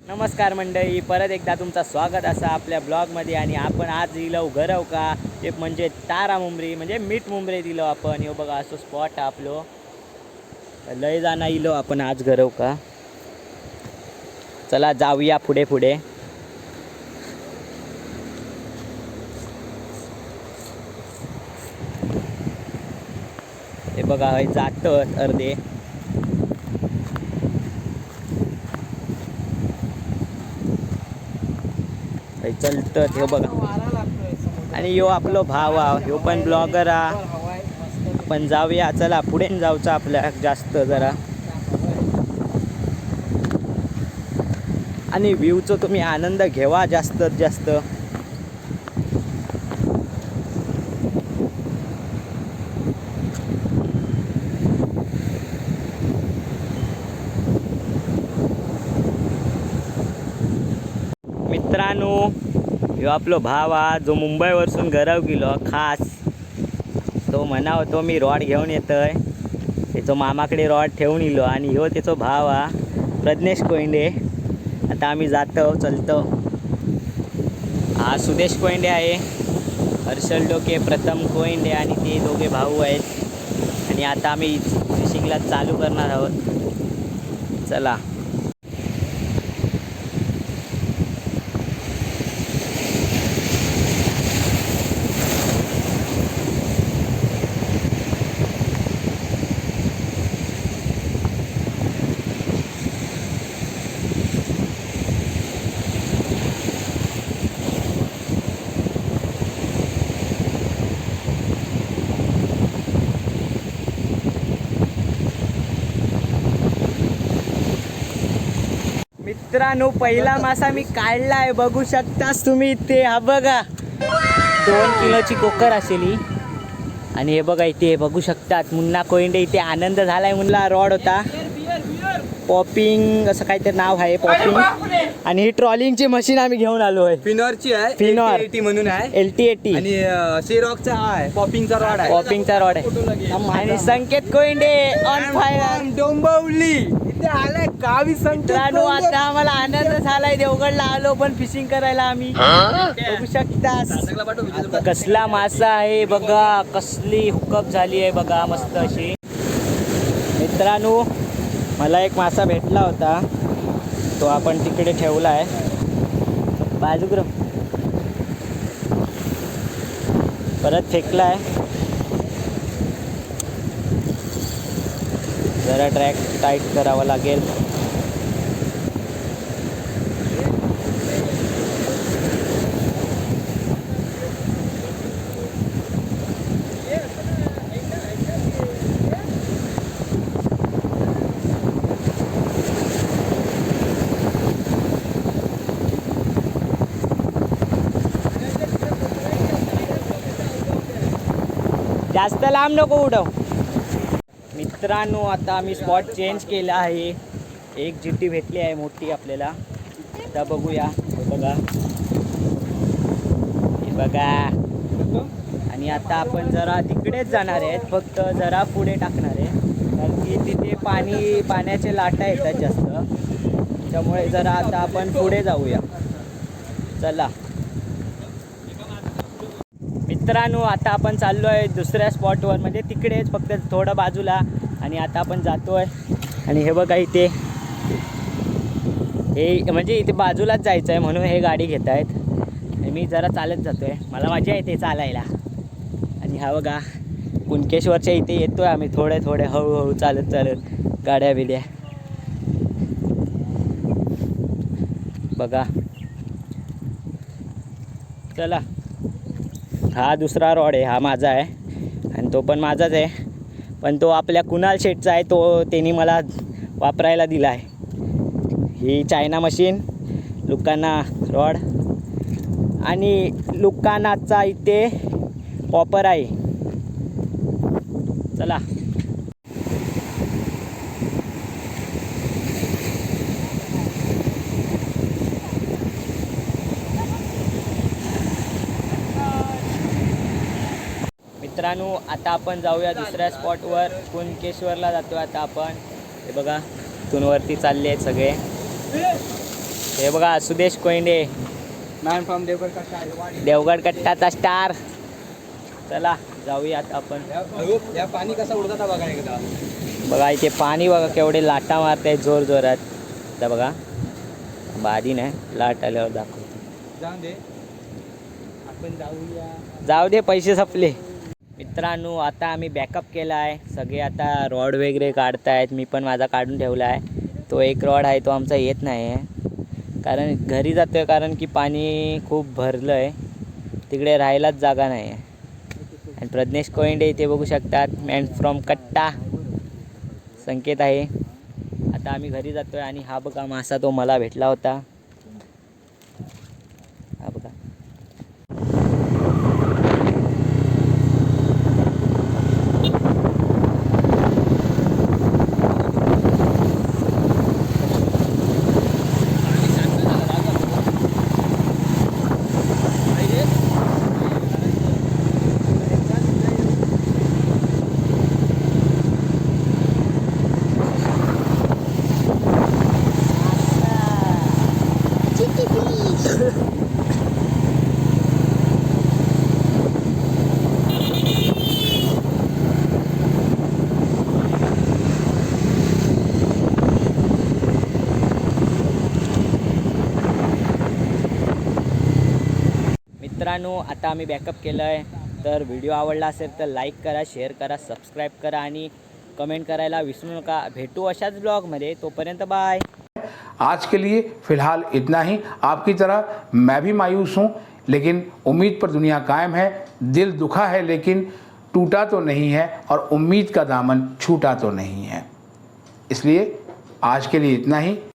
नमस्कार मंडळी, परत एकदा तुमचं स्वागत असा आपल्या ब्लॉगमध्ये. आणि आपण आज इलो गरव का एक म्हणजे तारा मुंबरी म्हणजे मीठ मुंबरी दिलो आपण. यो बघा असं स्पॉट आपलो लय जाणं इलो आपण आज गरव का. चला जाऊया पुढे पुढे. हे बघा हे जातात अर्धे. चलत हे बघा. आणि यो आपलो भाव हा, ह्यो पण ब्लॉगर हा. पण जाऊया चला पुढे जाऊचा आपल्या जास्त जरा. आणि व्ह्यूचा तुम्ही आनंद घ्यावा जास्तीत जास्त. मित्रांनो, ह्यो आपलो भाव हा जो मुंबईवरसून गरव गेलो खास. तो म्हणाव तो मी रॉड घेऊन येतोय. त्याचो मामाकडे रॉड ठेवून इलो. आणि ह्यो त्याचो भाव हा प्रज्ञेश कोयंडे. आता आम्ही जातो चलतो. हा सुदेश कोयंडे आहे, हर्षल डोके, प्रथम कोयंडे आणि ते दोघे भाऊ आहेत. आणि आता आम्ही फिशिंगला चालू करणार आहोत. चला. मित्रांनो, पहिला मासा मी काढलाय, बघू शकतास तुम्ही इथे. हा बघा 2 किलोची कोकर असेली. आणि हे बघा इथे बघू शकतात मुन्ना कोयंडे. इथे आनंद झालाय. मुन्ना रॉड होता पॉपिंग असं काहीतरी नाव आहे पॉपिंग. आणि ही ट्रॉलिंगची मशीन आम्ही घेऊन आलो आहे. फिनॉरची आहे, फिनॉर LT म्हणून आहे. LT80. आणि शेरॉकचा आहे, पॉपिंगचा रॉड आहे. पॉपिंगचा रॉड आहे. आणि संकेत कोयंडे ऑन फायर डोंबिवली इथे आलाय गावी. मित्रांनो, आता आम्हाला आनंद झालाय. देवगडला आलो पण फिशिंग करायला आम्ही. बघू शकता कसला मासा आहे बघा. कसली हुकअप झाली आहे बघा मस्त अशी. मित्रांनो, मला एक मासा भेटला होता, तो आपण तिकडे ठेवला आहे बाजूकडं. परत फेकला आहे. जरा ट्रॅक टाईट करावा लागेल. जास्त लांब नको उडव. मित्रांनो, आता आम्ही स्पॉट चेंज केला आहे. एक जिट्टी भेटली आहे मोठी आपल्याला. आता बघूया. हे बघा, हे बघा. आणि आता आपण जरा तिकडेच जाणार आहेत, फक्त जरा पुढे टाकणार आहे. कारण की तिथे पाण्याचे लाटा येतात जास्त. त्यामुळे जरा आता आपण पुढे जाऊया. चला मित्रांनो, आता आपण चाललो आहे दुसऱ्या स्पॉटवर, म्हणजे तिकडेच फक्त थोडं बाजूला. आणि आता आपण जातो आहे. आणि हे बघा इथे हे म्हणजे इथे बाजूलाच जायचं आहे म्हणून हे गाडी घेत आहेत. मी जरा चालत जातो आहे, मला मजा येते चालायला. आणि हा बघा कुणकेश्वरच्या इथे येतो आहे आम्ही थोडे थोडे हळूहळू चालत चालत. गाड्या बिड्या बघा. चला. हा दुसरा रॉड आहे, हा माझा आहे. आणि तो पण माझाच आहे, पण तो आपल्या कुणाल शेटचा आहे. तो त्यांनी मला वापरायला दिला आहे. ही चायना मशीन, लुकाना रॉड. आणि लुकानाचा इथे पॉपर आहे. चला. मित्रांनो, आता आपण जाऊया दुसऱ्या स्पॉटवर. कुणकेश्वरला जातो आता आपण. हे बघा इथून वरती चालले आहेत सगळे. हे बघा सुदेश कोयंडे, मॅन फ्रॉम देवगड का देवगड कट्टाचा स्टार. चला जाऊयात आपण. या पाणी कसं उडत बघा एकदा. बघा इथे पाणी बघा केवढे लाटा मारत आहे जोर जोरात. आता बघा बाधी नाही, लाट आल्यावर दाखवतो. जाऊन दे, आपण जाऊया. जाऊ दे, पैसे संपले. मित्रांनो आता आम्ही बॅकअप केला आहे. सगळे आता रॉड वगैरे काढतायत. मी पण माझा काढून ठेवला आहे. तो एक रॉड आहे तो आमचा येत नाही आहे, कारण घरी जातो आहे, कारण की पाणी खूप भरलं आहे. तिकडे राहायलाच जागा नाही आहे. आणि प्रज्ञेश कोयंडे इथे बघू शकतात, मॅन फ्रॉम कट्टा संकेत आहे. आता आम्ही घरी जातो आहे. आणि हा बघा मासा तो मला भेटला होता. हा बघा. मित्रांनो आता आम्ही बॅकअप केलं आहे. तर व्हिडिओ आवडला असेल तर लाईक करा, शेअर करा, सबस्क्राईब करा आणि कमेंट करायला विसरू नका. भेटू अशाच ब्लॉगमध्ये. तोपर्यंत बाय. आज के लिए फ़िलहाल इतना ही. आपकी तरह मैं भी मायूस हूँ, लेकिन उम्मीद पर दुनिया कायम है. दिल दुखा है लेकिन टूटा तो नहीं है, और उम्मीद का दामन छूटा तो नहीं है. इसलिए आज के लिए इतना ही.